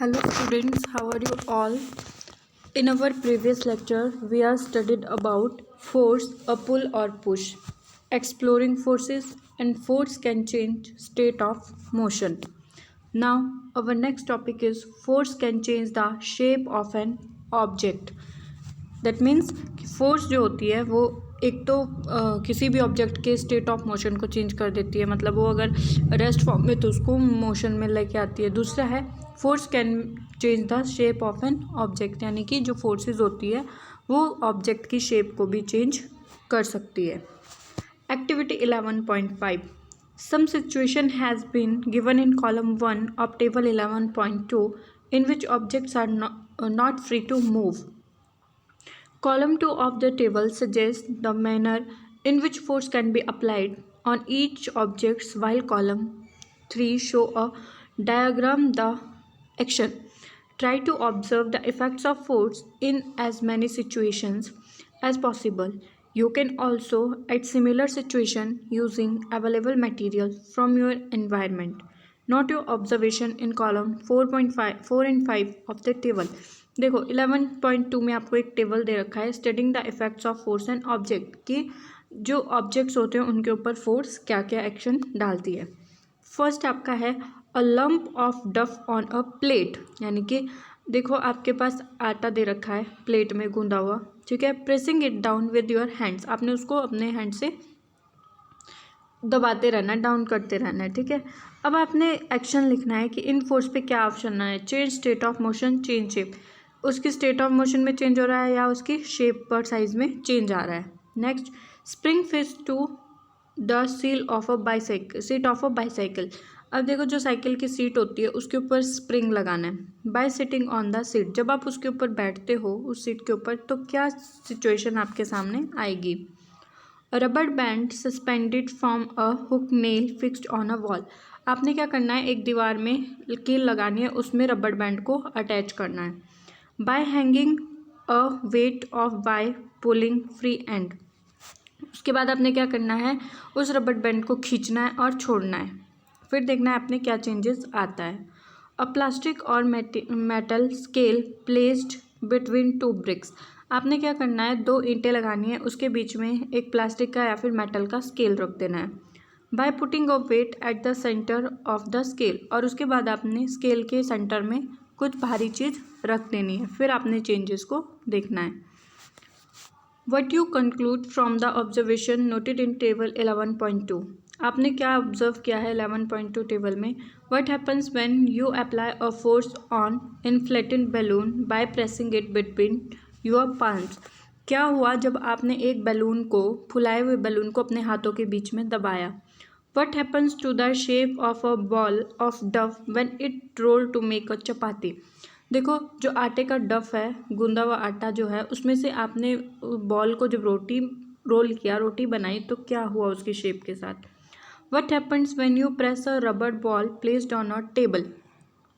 Hello students, how are you all? In our previous lecture, we have studied about force, a pull or push, exploring forces, and force can change state of motion. Now, our next topic is force can change the shape of an object. That means कि force जो होती है वो एक तो किसी भी object के स्टेट ऑफ मोशन को चेंज कर देती है, मतलब वो अगर रेस्ट फॉर्म में तो उसको मोशन में लेके आती है। दूसरा है force can change the shape of an object, यानी कि जो फोर्सेस होती है वो ऑब्जेक्ट की शेप को भी चेंज कर सकती है। Activity 11.5 some situation has been given in column 1 of table 11.2 in which objects are not free to move. Column 2 of the table suggests the manner in which force can be applied on each object, while column 3 show a diagram the action. Try to observe the effects of force in as many situations as possible. You can also add similar situation using available material from your environment. Note your observation in column 4 and 5 of the table. देखो 11.2 में आपको एक table दे रखा है studying the effects of force and object की जो objects होते हैं उनके ऊपर फोर्स क्या क्या एक्शन डालती है। फर्स्ट आपका है अ लंप ऑफ डफ ऑन अ प्लेट, यानी कि देखो आपके पास आटा दे रखा है प्लेट में गूंदा हुआ, ठीक है। Pressing it down with your hands, आपने उसको अपने हैंड से दबाते रहना है, डाउन करते रहना है, ठीक है। अब आपने एक्शन लिखना है कि इन फोर्स पे क्या ऑप्शन है, change state of motion, change shape, उसकी स्टेट ऑफ मोशन में चेंज हो रहा है या उसकी शेप पर साइज में चेंज आ रहा है। Next, spring fix to the seat of a bicycle. अब देखो जो साइकिल की सीट होती है उसके ऊपर स्प्रिंग लगाना है bye sitting on the seat. जब आप उसके ऊपर बैठते हो उस सीट के ऊपर तो क्या सिचुएशन आपके सामने आएगी। Rubber band suspended from a hook nail fixed on a wall, आपने क्या करना है एक दीवार में कील लगानी है, उसमें रबर बैंड को अटैच करना है। By hanging a weight of by pulling free end, उसके बाद आपने क्या करना है उस रबर बैंड को खींचना है और छोड़ना है, फिर देखना है आपने क्या चेंजेस आता है। अ प्लास्टिक और metal scale placed between two bricks, आपने क्या करना है दो ईंटें लगानी है, उसके बीच में एक प्लास्टिक का या फिर मेटल का स्केल रख देना है। By putting a weight at the centre of the scale, और उसके बाद आपने स्केल के सेंटर में कुछ भारी चीज़ रख देनी है, फिर आपने चेंजेस को देखना है। What you conclude from the observation noted in table 11.2, आपने क्या ऑब्जर्व किया है 11.2 टेबल में। What happens when you apply a force on inflated balloon by pressing it between your palms, क्या हुआ जब आपने एक बैलून को फुलाए हुए बैलून को अपने हाथों के बीच में दबाया। What happens to the shape of a ball of dough when it roll to make a chapati, देखो जो आटे का डफ है गूंदा हुआ आटा जो है उसमें से आपने बॉल को जब रोटी रोल किया, रोटी बनाई, तो क्या हुआ उसकी शेप के साथ। What happens when you press a rubber ball placed on a table,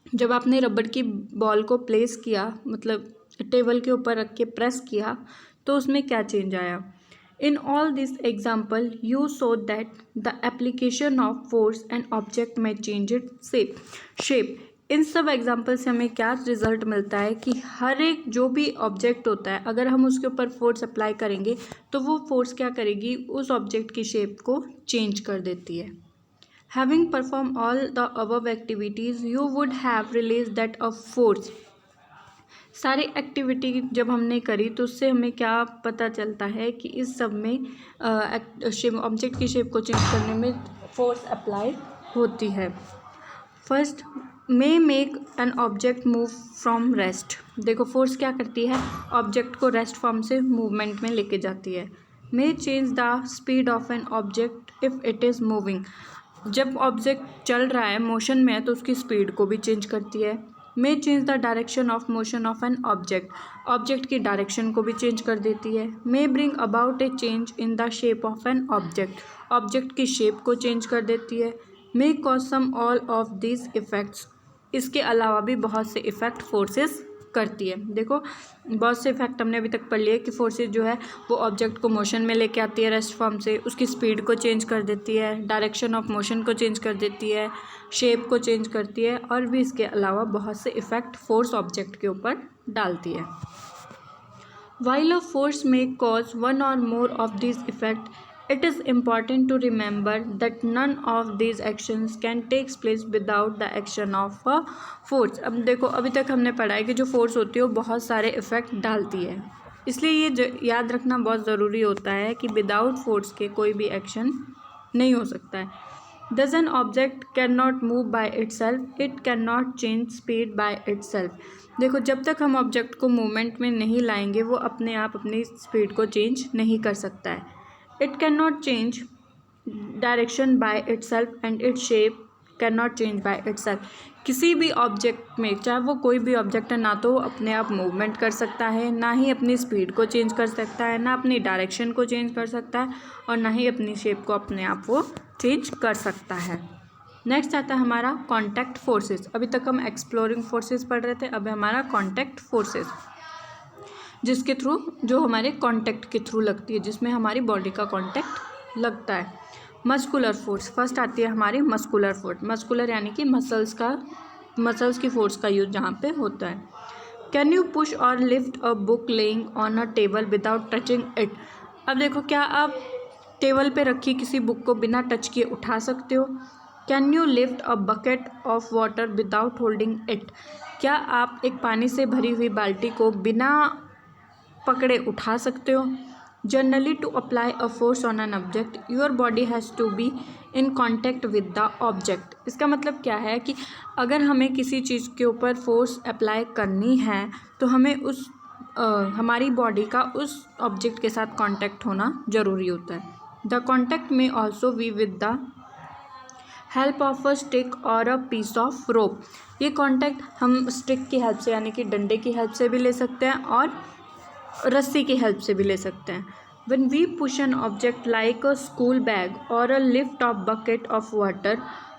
जब आपने रबर की बॉल को प्लेस किया, मतलब टेबल के ऊपर रख के प्रेस किया, तो उसमें क्या चेंज आया। इन all this example you so that the application of force and object में चेंज इट शेप, इन सब एग्जाम्पल से हमें क्या रिजल्ट मिलता है कि हर एक जो भी ऑब्जेक्ट होता है अगर हम उसके ऊपर फोर्स अप्लाई करेंगे तो वो फोर्स क्या करेगी, उस ऑब्जेक्ट की शेप को चेंज कर देती है। Having performed all the above activities, you would have realized that a force, सारी एक्टिविटी जब हमने करी तो उससे हमें क्या पता चलता है कि इस सब में ऑब्जेक्ट की शेप को चेंज करने में फोर्स अप्लाई होती है। First, may make an object move from rest, देखो फोर्स क्या करती है ऑब्जेक्ट को रेस्ट फॉर्म से मूवमेंट में लेके जाती है। May change the speed of an object if it is moving, जब ऑब्जेक्ट चल रहा है मोशन में है तो उसकी स्पीड को भी चेंज करती है। May change the direction of motion of an object, object की डायरेक्शन को भी चेंज कर देती है। May bring about a change in the shape of an object, object की शेप को चेंज कर देती है। May cause some all of this effects, इसके अलावा भी बहुत से इफेक्ट फोर्सेस करती है। देखो बहुत से इफेक्ट हमने अभी तक पढ़ लिए कि फोर्सेस जो है वो ऑब्जेक्ट को मोशन में लेके आती है रेस्ट फॉर्म से, उसकी स्पीड को चेंज कर देती है, डायरेक्शन ऑफ मोशन को चेंज कर देती है, शेप को चेंज करती है, और भी इसके अलावा बहुत से इफेक्ट फोर्स ऑब्जेक्ट के ऊपर डालती है। While a force may cause one or more of these effects, it is important to remember that none of these actions can take place without the action of a force। अब देखो अभी तक हमने पढ़ा है कि जो फोर्स होती है वो बहुत सारे इफ़ेक्ट डालती है, इसलिए ये याद रखना बहुत ज़रूरी होता है कि विदाउट फोर्स के कोई भी एक्शन नहीं हो सकता है। Thus an object cannot move by itself, it cannot change speed by itself। देखो जब तक हम ऑब्जेक्ट को मूवमेंट में नहीं लाएंगे वो अपने आप अपनी स्पीड को चेंज नहीं कर सकता है। It can not change direction by itself and its shape can not change by itself. किसी भी ऑब्जेक्ट में, चाहे वो कोई भी ऑब्जेक्ट है, ना तो वो अपने आप मूवमेंट कर सकता है, ना ही अपनी स्पीड को चेंज कर सकता है, ना अपनी डायरेक्शन को चेंज कर सकता है, और ना ही अपनी शेप को अपने आप वो चेंज कर सकता है। नेक्स्ट आता है हमारा कॉन्टैक्ट फोर्सेस। अभी तक हम एक्सप्लोरिंग फोर्सेस पढ़ रहे थे, अब हमारा कॉन्टैक्ट फोर्सेस, जिसके थ्रू, जो हमारे कॉन्टैक्ट के थ्रू लगती है, जिसमें हमारी बॉडी का कॉन्टैक्ट लगता है। मस्कुलर फोर्स, फर्स्ट आती है हमारी मस्कुलर फोर्स। मस्कुलर यानी कि मसल्स की फोर्स का यूज जहाँ पे होता है। कैन यू पुश और lift a book laying on a table without touching it. अब देखो क्या आप टेबल पे रखी किसी बुक को बिना टच किए उठा सकते हो। Can you lift a bucket of water without holding it. क्या आप एक पानी से भरी हुई बाल्टी को बिना पकड़े उठा सकते हो। Generally to apply a force on an object your body has to be in contact with the object. इसका मतलब क्या है कि अगर हमें किसी चीज़ के ऊपर फोर्स अप्लाई करनी है तो हमें हमारी बॉडी का उस ऑब्जेक्ट के साथ कॉन्टैक्ट होना ज़रूरी होता है। द कॉन्टैक्ट में also be with the help of a stick और अ पीस ऑफ रोप। ये कॉन्टैक्ट हम स्टिक की हेल्प से यानी कि डंडे की हेल्प से भी ले सकते हैं और रस्सी की हेल्प से भी ले सकते हैं। When we push an object like a school bag or a lift of bucket of water,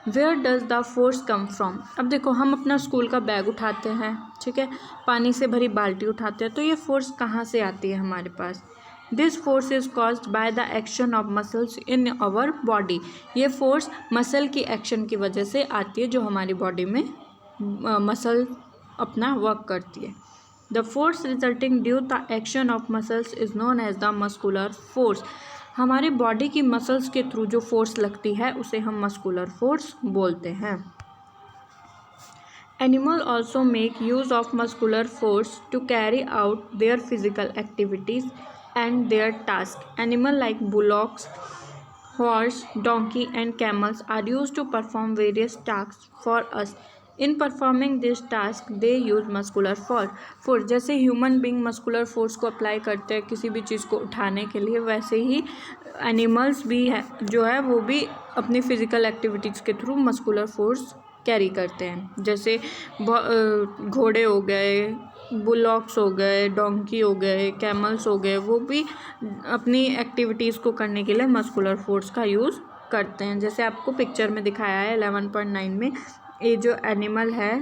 where does the force come from? अब देखो हम अपना स्कूल का बैग उठाते हैं, ठीक है, पानी से भरी बाल्टी उठाते हैं, तो ये फोर्स कहाँ से आती है हमारे पास। This force is caused by the action of muscles in our body. ये फोर्स मसल की एक्शन की वजह से आती है जो हमारी बॉडी में मसल अपना वर्क करती है। The force resulting due to the action of muscles is known as the muscular force। हमारी बॉडी की मसल्स के थ्रू जो फोर्स लगती है उसे हम मस्कुलर फोर्स बोलते हैं। Animal also make use of muscular force to carry out their physical activities and their tasks। Animal like bullocks, horse, donkey and camels are used to perform various tasks for us। In performing this task they use muscular force. जैसे human being muscular force को apply करते हैं किसी भी चीज़ को उठाने के लिए, वैसे ही एनिमल्स भी है जो है वो भी अपनी फ़िज़िकल एक्टिविटीज़ के थ्रू मस्कुलर फोर्स कैरी करते हैं। जैसे घोड़े हो गए, बुलॉक्स हो गए, डोंकी हो गए, कैमल्स हो गए, वो भी अपनी एक्टिविटीज़ को करने के लिए मस्कुलर फोर्स का यूज़ करते हैं। जैसे आपको पिक्चर में दिखाया है 11.9 में, ये जो एनिमल है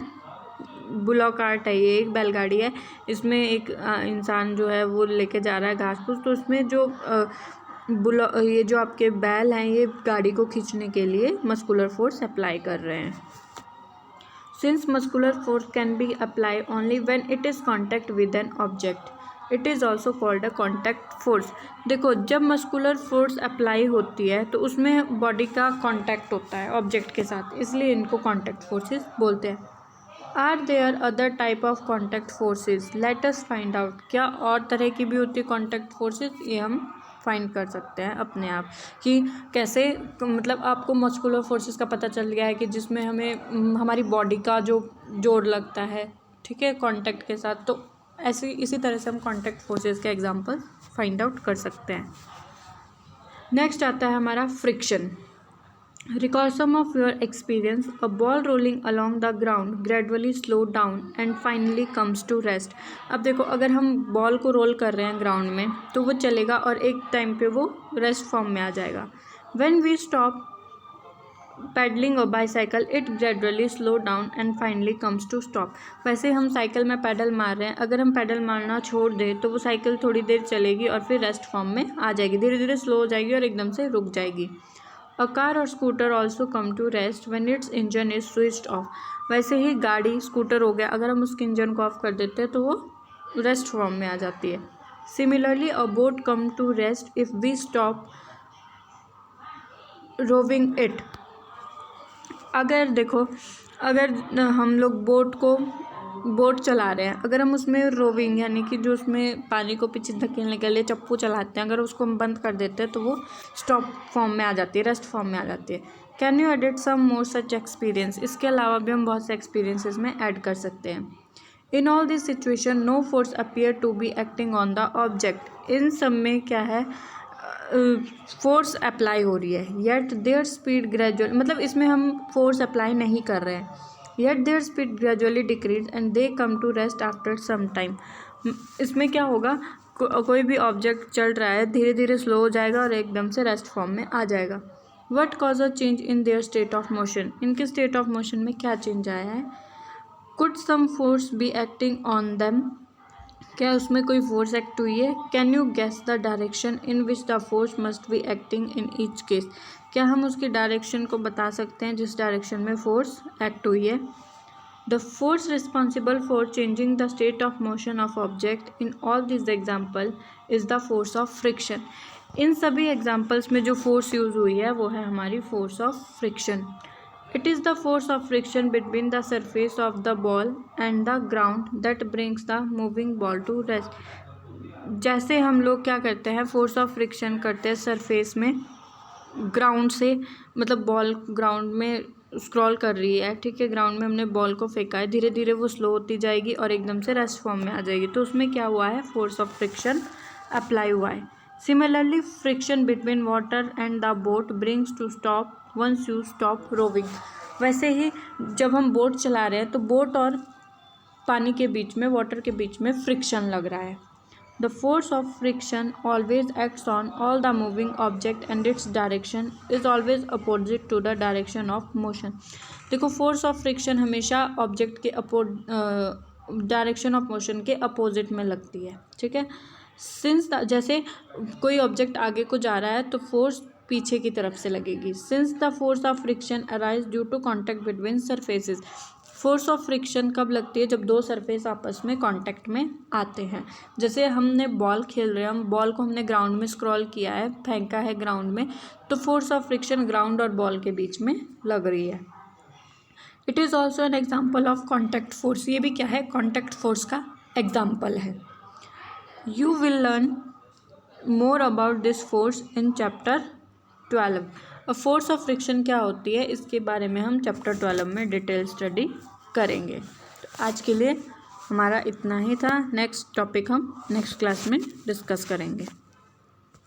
बुलॉक कार्ट है, ये एक बैलगाड़ी है, इसमें एक इंसान जो है वो लेके जा रहा है घास फूस, तो उसमें जो ये जो आपके बैल हैं ये गाड़ी को खींचने के लिए मस्कुलर फोर्स अप्लाई कर रहे हैं। Since muscular force can be apply only when it is contact with an object it is also called a contact force. देखो जब मस्कुलर फोर्स अप्लाई होती है तो उसमें बॉडी का कॉन्टैक्ट होता है ऑब्जेक्ट के साथ, इसलिए इनको कॉन्टैक्ट फोर्सेस बोलते हैं। Are there other type of contact forces, let us find out. क्या और तरह की भी होती है कॉन्टैक्ट फोर्सेस, ये हम फाइंड कर सकते हैं अपने आप कि कैसे, मतलब आपको मस्कुलर फोर्सेस का पता चल गया है कि जिसमें हमें हमारी बॉडी का जो जोर लगता है, ठीक है, कॉन्टैक्ट के साथ, तो ऐसे इसी तरह से हम कॉन्टैक्ट फोर्सेस के एग्जांपल फाइंड आउट कर सकते हैं। नेक्स्ट आता है हमारा friction. Recall some of your experience. A ball rolling along the ground gradually slow down and finally comes to rest। अब देखो अगर हम बॉल को रोल कर रहे हैं ग्राउंड में तो वो चलेगा और एक टाइम पे वो रेस्ट फॉर्म में आ जाएगा। When we stop पैडलिंग और bicycle it gradually slow down and finally comes to stop. वैसे हम साइकिल में पैडल मार रहे हैं, अगर हम पैडल मारना छोड़ दें तो वो साइकिल थोड़ी देर चलेगी और फिर रेस्ट फॉर्म में आ जाएगी, धीरे धीरे स्लो हो जाएगी और एकदम से रुक जाएगी। अ कार और scooter also come to rest when its engine is switched off. वैसे ही गाड़ी स्कूटर हो गया, अगर हम उसके इंजन को ऑफ कर देते हैं तो वो रेस्ट फॉर्म में आ जाती है। Similarly a boat come to rest if we stop rowing it. अगर देखो, अगर हम लोग बोट चला रहे हैं, अगर हम उसमें रोविंग यानी कि जो उसमें पानी को पीछे धकेलने के लिए चप्पू चलाते हैं, अगर उसको हम बंद कर देते हैं तो वो स्टॉप फॉर्म में आ जाती है, रेस्ट फॉर्म में आ जाती है। Can you edit some more such experience. इसके अलावा भी हम बहुत से एक्सपीरियंसेस में ऐड कर सकते हैं। In all this situation no force appear to be acting on the object. इन सब में क्या है, फोर्स अप्लाई हो रही है। येट देयर स्पीड ग्रेजुअल, मतलब इसमें हम फोर्स अप्लाई नहीं कर रहे हैं। Yet their speed gradually decrease and they come to rest after some time. इसमें क्या होगा, कोई भी ऑब्जेक्ट चल रहा है, धीरे धीरे स्लो हो जाएगा और एकदम से रेस्ट फॉर्म में आ जाएगा। What cause a change in their state of motion. इनके स्टेट ऑफ मोशन में क्या चेंज आया है। Could some force be acting on them. क्या उसमें कोई फोर्स एक्ट हुई है। Can you guess the direction in which the force must be acting in each case. क्या हम उसकी डायरेक्शन को बता सकते हैं जिस डायरेक्शन में फोर्स एक्ट हुई है। The force responsible for changing the state of motion of object in all this example is the force of friction. इन सभी एग्जाम्पल्स में जो फोर्स यूज़ हुई है वो है हमारी force of friction. It is the force of friction between the surface of the ball and the ground that brings the moving ball to rest। जैसे हम लोग क्या करते हैं, फोर्स ऑफ फ्रिक्शन करते हैं सरफेस में ग्राउंड से, मतलब बॉल ग्राउंड में स्क्रॉल कर रही है, ठीक है, ग्राउंड में हमने बॉल को फेंका है, धीरे धीरे वो स्लो होती जाएगी और एकदम से रेस्ट फॉर्म में आ जाएगी, तो उसमें क्या हुआ है, फोर्स ऑफ फ्रिक्शन अप्लाई हुआ है। Similarly friction between water and the boat brings to stop once you stop rowing. वैसे ही जब हम बोट चला रहे हैं तो बोट और पानी के बीच में, वाटर के बीच में फ्रिक्शन लग रहा है। The force of friction always acts on all the moving object and its direction is always opposite to the direction of motion. देखो, फोर्स ऑफ फ्रिक्शन हमेशा ऑब्जेक्ट के डायरेक्शन ऑफ मोशन के अपोजिट में लगती है, ठीक है। सिंस जैसे कोई ऑब्जेक्ट आगे को जा रहा है तो फोर्स पीछे की तरफ से लगेगी। Since the force of friction arise due to contact between surfaces. Force of friction कब लगती है, जब दो सरफेस आपस में कांटेक्ट में आते हैं। जैसे हमने बॉल खेल रहे हैं, हम बॉल को हमने ग्राउंड में स्क्रॉल किया है, फेंका है ग्राउंड में, तो फोर्स ऑफ फ्रिक्शन ग्राउंड और बॉल के बीच में लग रही है। It is also an example of contact force. ये भी क्या है, कॉन्टैक्ट फोर्स का एग्जाम्पल है। You will learn more about this force in chapter 12। अब फोर्स ऑफ फ्रिक्शन क्या होती है, इसके बारे में हम चैप्टर 12 में डिटेल स्टडी करेंगे। तो आज के लिए हमारा इतना ही था। नेक्स्ट टॉपिक हम नेक्स्ट क्लास में डिस्कस करेंगे।